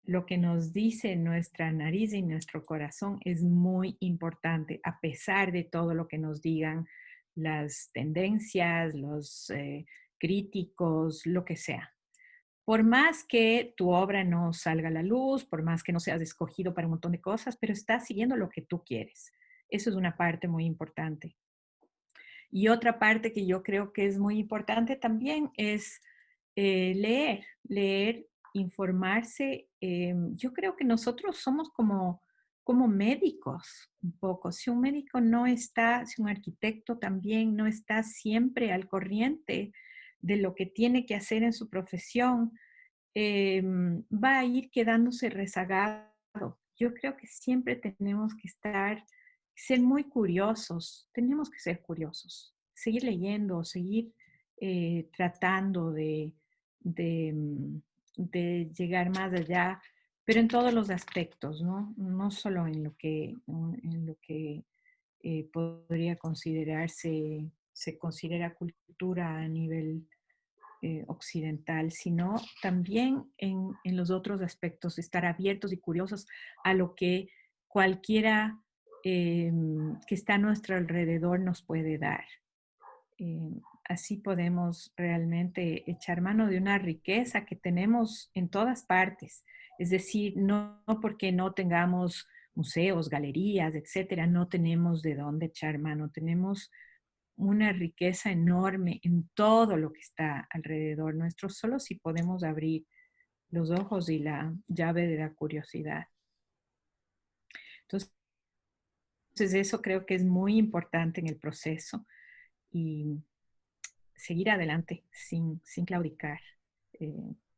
lo que nos dice nuestra nariz y nuestro corazón es muy importante, a pesar de todo lo que nos digan las tendencias, los críticos, lo que sea. Por más que tu obra no salga a la luz, por más que no seas escogido para un montón de cosas, pero estás siguiendo lo que tú quieres. Eso es una parte muy importante. Y otra parte que yo creo que es muy importante también es leer, informarse. Yo creo que nosotros somos como médicos un poco. Si un médico no está, si un arquitecto también no está siempre al corriente de lo que tiene que hacer en su profesión, va a ir quedándose rezagado. Yo creo que siempre tenemos que ser muy curiosos, tenemos que ser curiosos, seguir leyendo, seguir tratando de de llegar más allá, pero en todos los aspectos, ¿no? No solo en lo que podría considerarse, se considera cultura a nivel occidental, sino también en los otros aspectos, estar abiertos y curiosos a lo que cualquiera que está a nuestro alrededor nos puede dar. Así podemos realmente echar mano de una riqueza que tenemos en todas partes. Es decir, no porque no tengamos museos, galerías, etcétera, no tenemos de dónde echar mano. Tenemos una riqueza enorme en todo lo que está alrededor nuestro, solo si podemos abrir los ojos y la llave de la curiosidad. Entonces, eso creo que es muy importante en el proceso y seguir adelante sin claudicar,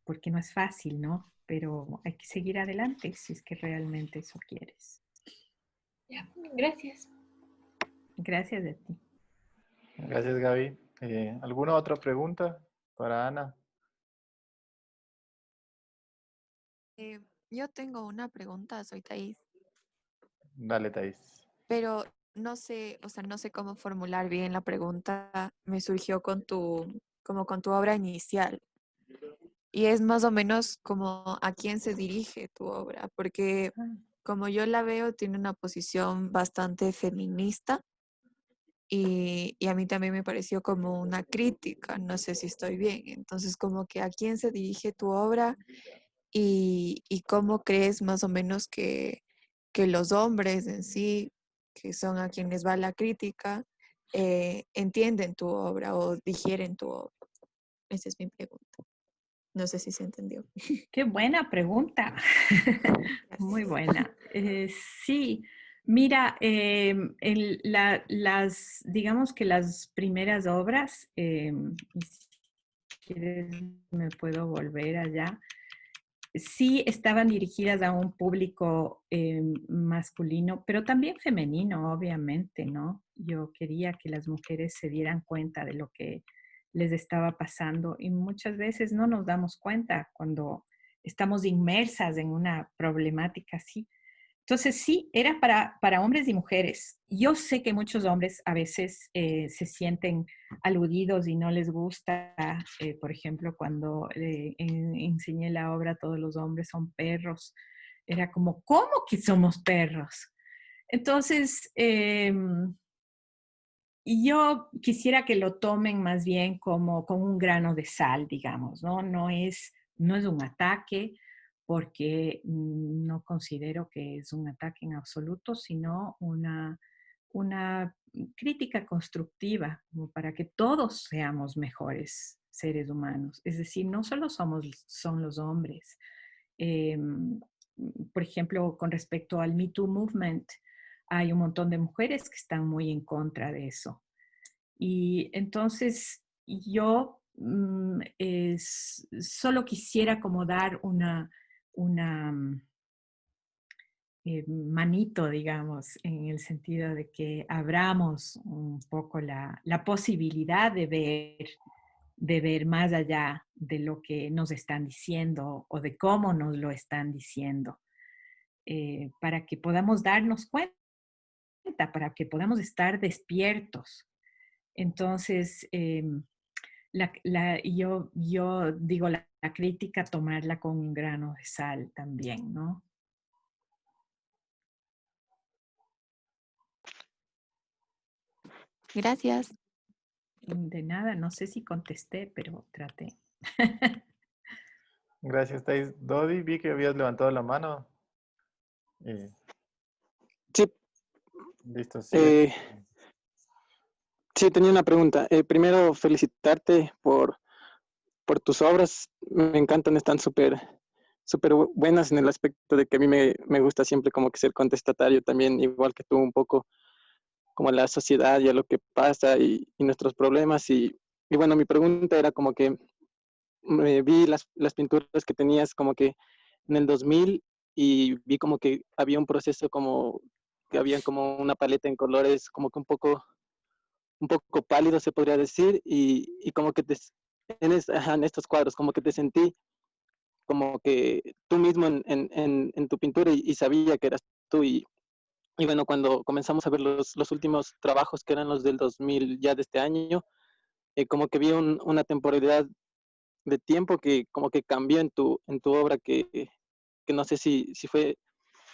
porque no es fácil, ¿no? Pero hay que seguir adelante si es que realmente eso quieres. Ya, gracias. Gracias a ti. Gracias, Gaby. ¿Alguna otra pregunta para Ana? Yo tengo una pregunta, soy Thais, Dale, Thais. pero no sé, o sea, no sé cómo formular bien la pregunta. Me surgió como con tu obra inicial. Y es más o menos como a quién se dirige tu obra, porque como yo la veo, tiene una posición bastante feminista y a mí también me pareció como una crítica, no sé si estoy bien. Entonces, como que a quién se dirige tu obra y cómo crees más o menos que los hombres en sí, que son a quienes va la crítica, entienden tu obra o digieren tu obra. Esa es mi pregunta. No sé si se entendió. Qué buena pregunta. Muy Gracias. buena. Sí, mira, digamos que las primeras obras, y si quieres me puedo volver allá, sí estaban dirigidas a un público masculino, pero también femenino, obviamente, ¿no? Yo quería que las mujeres se dieran cuenta de lo que les estaba pasando y muchas veces no nos damos cuenta cuando estamos inmersas en una problemática así. Entonces sí, era para hombres y mujeres. Yo sé que muchos hombres a veces se sienten aludidos y no les gusta, por ejemplo, cuando enseñé la obra Todos los hombres son perros. Era como, ¿cómo que somos perros? Entonces, y yo quisiera que lo tomen más bien como un grano de sal, digamos, ¿no? No es un ataque, porque no considero que es un ataque en absoluto, sino una crítica constructiva, como para que todos seamos mejores seres humanos. Es decir, no solo son los hombres. Por ejemplo, con respecto al Me Too Movement, hay un montón de mujeres que están muy en contra de eso. Y entonces yo solo quisiera como dar una manito, digamos, en el sentido de que abramos un poco la posibilidad de ver más allá de lo que nos están diciendo o de cómo nos lo están diciendo, para que podamos darnos cuenta, para que podamos estar despiertos. Entonces, yo digo, la crítica, tomarla con un grano de sal también, ¿no? Gracias. De nada, no sé si contesté, pero traté. Gracias, Thais. Dodi, vi que habías levantado la mano. Sí, Listo, sí. eh, sí, tenía una pregunta. Primero, felicitarte por tus obras. Me encantan, están súper buenas en el aspecto de que a mí me gusta siempre como que ser contestatario también, igual que tú, un poco como a la sociedad y a lo que pasa y nuestros problemas. Y bueno, mi pregunta era como que vi las pinturas que tenías como que en el 2000 y vi como que había un proceso como que había como una paleta en colores como que un poco pálido, se podría decir, y como que en estos cuadros, como que te sentí como que tú mismo en tu pintura y sabía que eras tú. Y bueno, cuando comenzamos a ver los últimos trabajos que eran los del 2000 ya de este año, como que vi una temporalidad de tiempo que como que cambió en tu obra que no sé si fue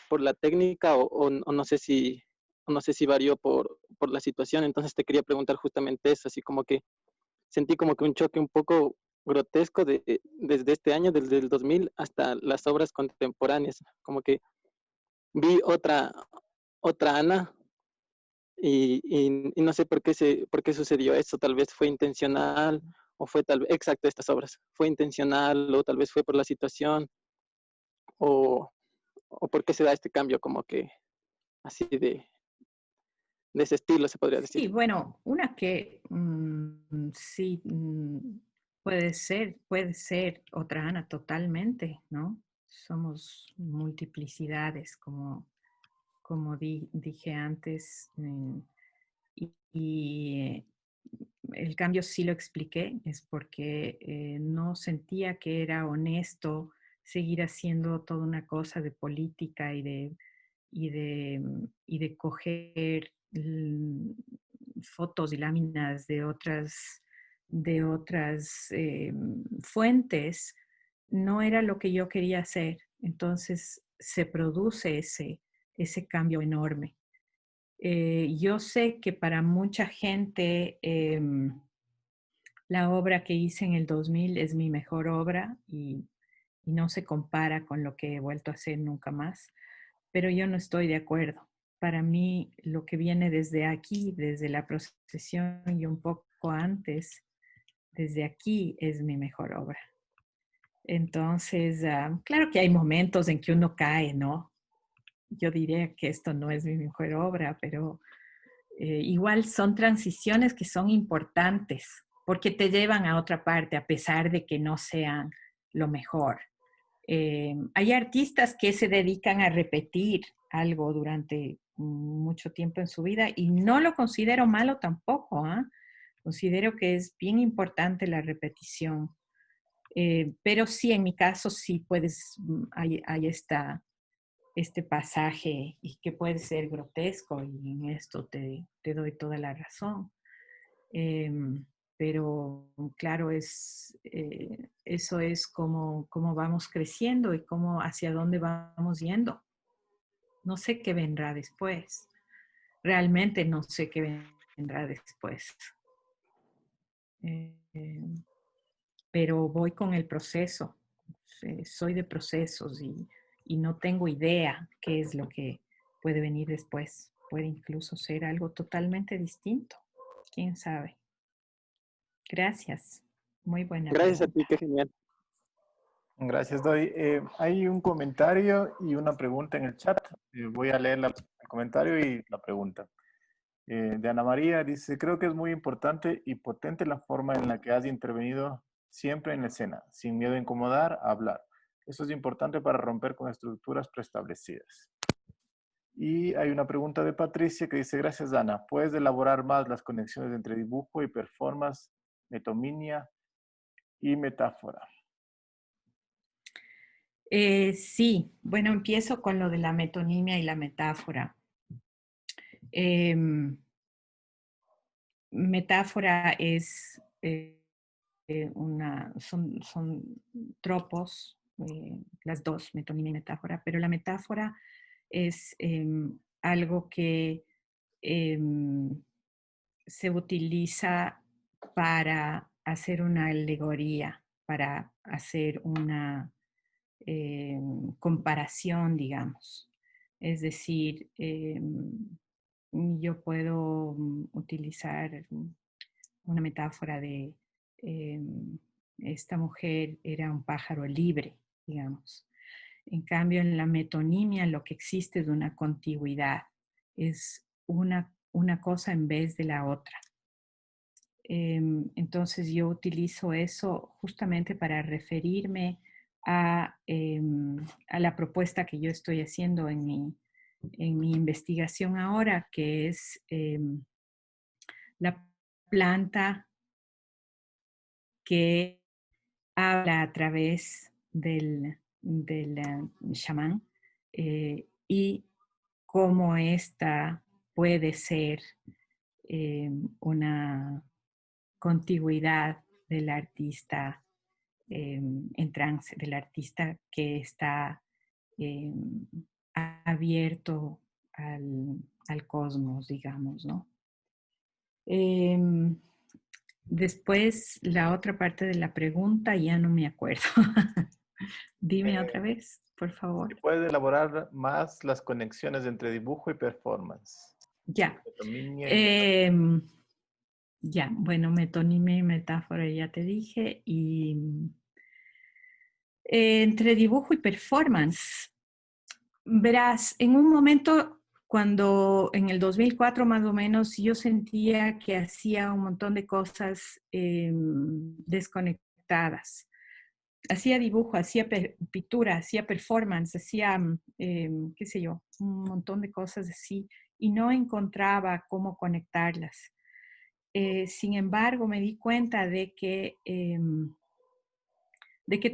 por la técnica o no sé o no sé si varió por la situación. Entonces te quería preguntar justamente eso, así como que sentí como que un choque un poco grotesco desde este año, desde el 2000 hasta las obras contemporáneas. Como que vi otra Ana y no sé por qué sucedió eso. Tal vez fue intencional o fue tal vez, exacto, estas obras, fue intencional o tal vez fue por la situación o, o por qué se da este cambio como que así de ese estilo, se podría decir. Sí, bueno, una que sí puede ser otra Ana totalmente, ¿no? Somos multiplicidades, como dije antes, y el cambio sí lo expliqué, es porque no sentía que era honesto seguir haciendo toda una cosa de política y de coger fotos y láminas de otras fuentes. No era lo que yo quería hacer. Entonces se produce ese cambio enorme. Yo sé que para mucha gente la obra que hice en el 2000 es mi mejor obra y no se compara con lo que he vuelto a hacer nunca más, pero yo no estoy de acuerdo. Para mí, lo que viene desde aquí, desde la procesión y un poco antes, desde aquí es mi mejor obra. Entonces, claro que hay momentos en que uno cae, ¿no? Yo diría que esto no es mi mejor obra, pero igual son transiciones que son importantes porque te llevan a otra parte, a pesar de que no sean lo mejor. Hay artistas que se dedican a repetir algo durante mucho tiempo en su vida y no lo considero malo tampoco, ¿eh? Considero que es bien importante la repetición. Pero sí, en mi caso, sí puedes, hay este pasaje y que puede ser grotesco y en esto te doy toda la razón. Pero claro, eso es como vamos creciendo y hacia dónde vamos yendo. No sé qué vendrá después. Realmente no sé qué vendrá después. Eh, pero voy con el proceso. Soy de procesos y no tengo idea qué es lo que puede venir después. Puede incluso ser algo totalmente distinto. ¿Quién sabe? Gracias. Muy buena Gracias a pregunta. ti, qué genial. Gracias, Doy. Hay un comentario y una pregunta en el chat. Voy a leer el comentario y la pregunta. De Ana María dice, creo que es muy importante y potente la forma en la que has intervenido siempre en la escena, sin miedo a incomodar, a hablar. Eso es importante para romper con estructuras preestablecidas. Y hay una pregunta de Patricia que dice, gracias, Ana. ¿Puedes elaborar más las conexiones entre dibujo y performance, metominia y metáfora? Sí, bueno, empiezo con lo de la metonimia y la metáfora. Metáfora es son tropos, las dos, metonimia y metáfora, pero la metáfora es algo que em, se utiliza para hacer una alegoría, para hacer una comparación, digamos. Es decir, yo puedo utilizar una metáfora de esta mujer era un pájaro libre, digamos. En cambio, en la metonimia lo que existe es una contigüidad, es una cosa en vez de la otra. Entonces yo utilizo eso justamente para referirme a la propuesta que yo estoy haciendo en mi investigación ahora, que es la planta que habla a través del chamán y cómo esta puede ser una contigüidad del artista en trance, del artista que está abierto al cosmos, digamos, ¿no? Después, la otra parte de la pregunta ya no me acuerdo. Dime otra vez, por Si favor. puedes elaborar más las conexiones entre dibujo y performance. Ya. Metonimia Ya, bueno, metonimia y metáfora ya te dije. Y entre dibujo y performance, verás, en un momento cuando en el 2004 más o menos yo sentía que hacía un montón de cosas desconectadas. Hacía dibujo, hacía pintura, hacía performance, hacía, qué sé yo, un montón de cosas así y no encontraba cómo conectarlas. Sin embargo, me di cuenta de que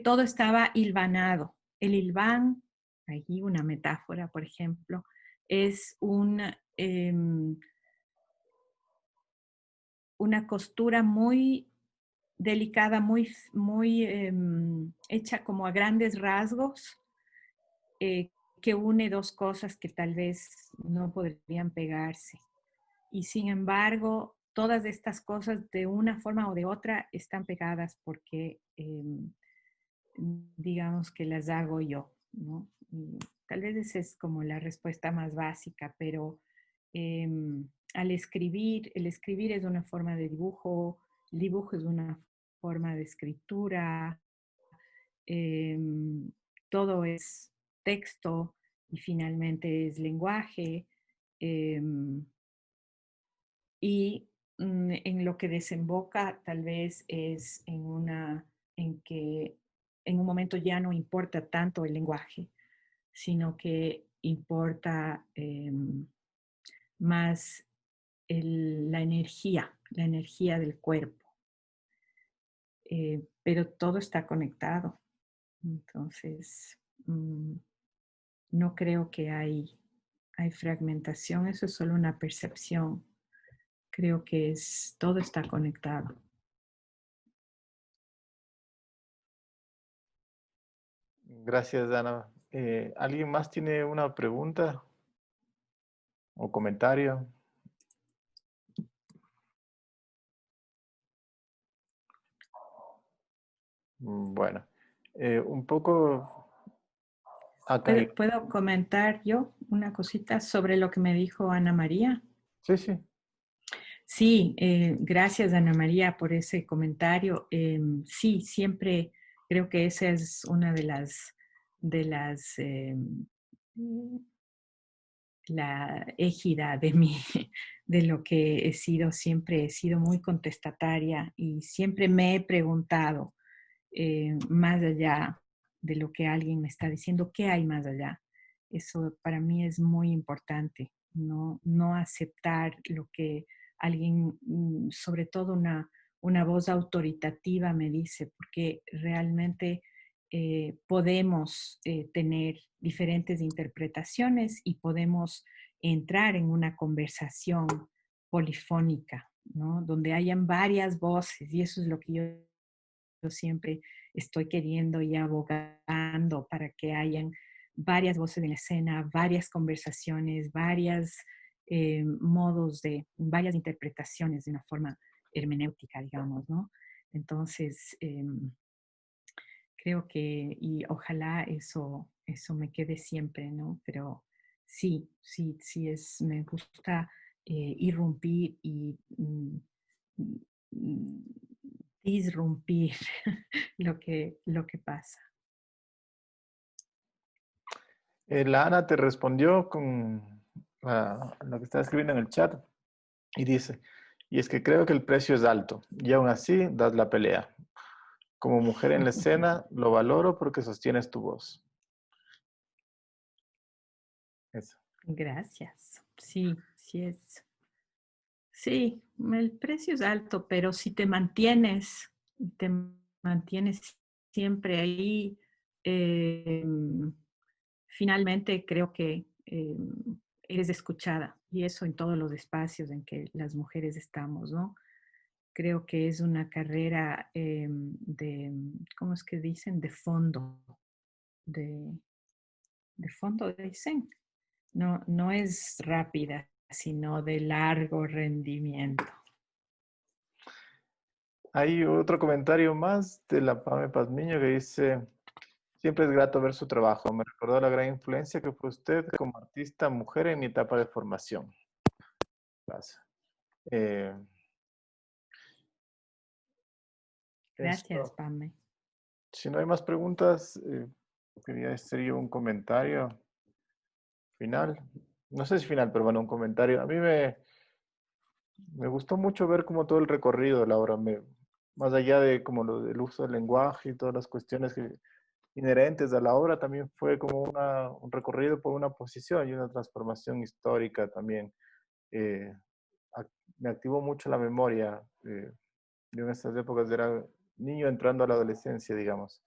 todo estaba hilvanado. El hilván, aquí una metáfora, por ejemplo, es una costura muy delicada, muy hecha como a grandes rasgos, que une dos cosas que tal vez no podrían pegarse. Y sin embargo, todas estas cosas de una forma o de otra están pegadas porque digamos que las hago yo, ¿no? Y tal vez esa es como la respuesta más básica, pero al escribir, el escribir es una forma de dibujo, el dibujo es una forma de escritura, eh, todo es texto y finalmente es lenguaje. eh, y en lo que desemboca tal vez es en que en un momento ya no importa tanto el lenguaje, sino que importa más la energía del cuerpo. Pero todo está conectado. Entonces, no creo que hay fragmentación, eso es solo una percepción. Creo que todo está conectado. Gracias, Ana. ¿Alguien más tiene una pregunta o comentario? Bueno, un poco acá. ¿Puedo comentar yo una cosita sobre lo que me dijo Ana María? Sí, sí. Sí, gracias Ana María por ese comentario. Sí, siempre creo que esa es una la égida de lo que he sido. Siempre he sido muy contestataria y siempre me he preguntado más allá de lo que alguien me está diciendo, ¿qué hay más allá? Eso para mí es muy importante, no aceptar lo que alguien, sobre todo una voz autoritativa me dice, porque realmente podemos tener diferentes interpretaciones y podemos entrar en una conversación polifónica, ¿no? Donde hayan varias voces y eso es lo que yo siempre estoy queriendo y abogando para que hayan varias voces en la escena, varias conversaciones, varias interpretaciones de una forma hermenéutica, digamos, ¿no? Entonces, creo que, y ojalá eso me quede siempre, ¿no? Pero sí, me gusta irrumpir y mm, disrumpir lo que pasa. La Ana te respondió con lo que está escribiendo en el chat y dice, y es que creo que el precio es alto y aún así das la pelea. Como mujer en la escena, lo valoro porque sostienes tu voz. Eso. Gracias. Sí, sí es. Sí, el precio es alto, pero si te mantienes siempre ahí, finalmente creo que eres escuchada y eso en todos los espacios en que las mujeres estamos, ¿no? Creo que es una carrera de, ¿cómo es que dicen? De, de fondo dicen. No, no es rápida, sino de largo rendimiento. Hay otro comentario más de la Pame Pazmiño que dice, siempre es grato ver su trabajo. Me recordó la gran influencia que fue usted como artista mujer en mi etapa de formación. Gracias. Eh, Gracias, esto, Pame. si no hay más preguntas, quería hacer yo un comentario final. No sé si final, pero bueno, un comentario. A mí me gustó mucho ver como todo el recorrido de la obra, más allá de como el uso del lenguaje y todas las cuestiones inherentes a la obra, también fue como un recorrido por una posición y una transformación histórica también. Eh, Me activó mucho la memoria. Yo en estas épocas era niño entrando a la adolescencia, digamos,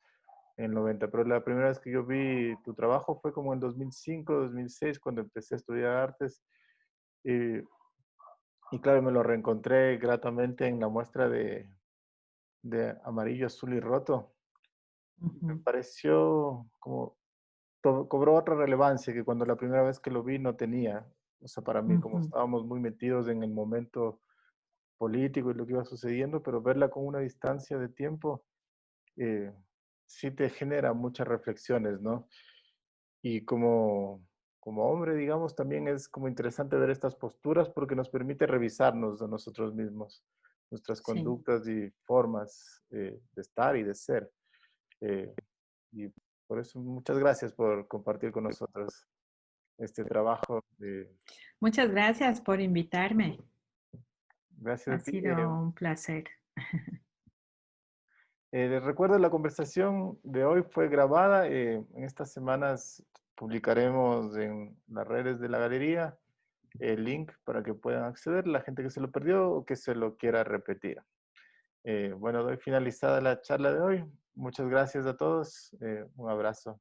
en el 90, pero la primera vez que yo vi tu trabajo fue como en 2005, 2006, cuando empecé a estudiar artes. eh, y claro, me lo reencontré gratamente en la muestra de Amarillo, Azul y Roto. Me Ujú, pareció como, cobró otra relevancia que cuando la primera vez que lo vi no tenía. O sea, para mí, como ujú. estábamos muy metidos en el momento político y lo que iba sucediendo, pero verla con una distancia de tiempo, eh, sí te genera muchas reflexiones, ¿no? Y como hombre, digamos, también es como interesante ver estas posturas porque nos permite revisarnos a nosotros mismos, nuestras Sí, conductas y formas de estar y de ser. Eh, y por eso muchas gracias por compartir con nosotros este trabajo. muchas gracias por invitarme. Gracias Ha a ti. sido un placer. Les recuerdo, la conversación de hoy fue grabada. En estas semanas publicaremos en las redes de la galería el link para que puedan acceder la gente que se lo perdió o que se lo quiera repetir. Bueno, doy finalizada la charla de hoy. Muchas gracias a todos. Un abrazo.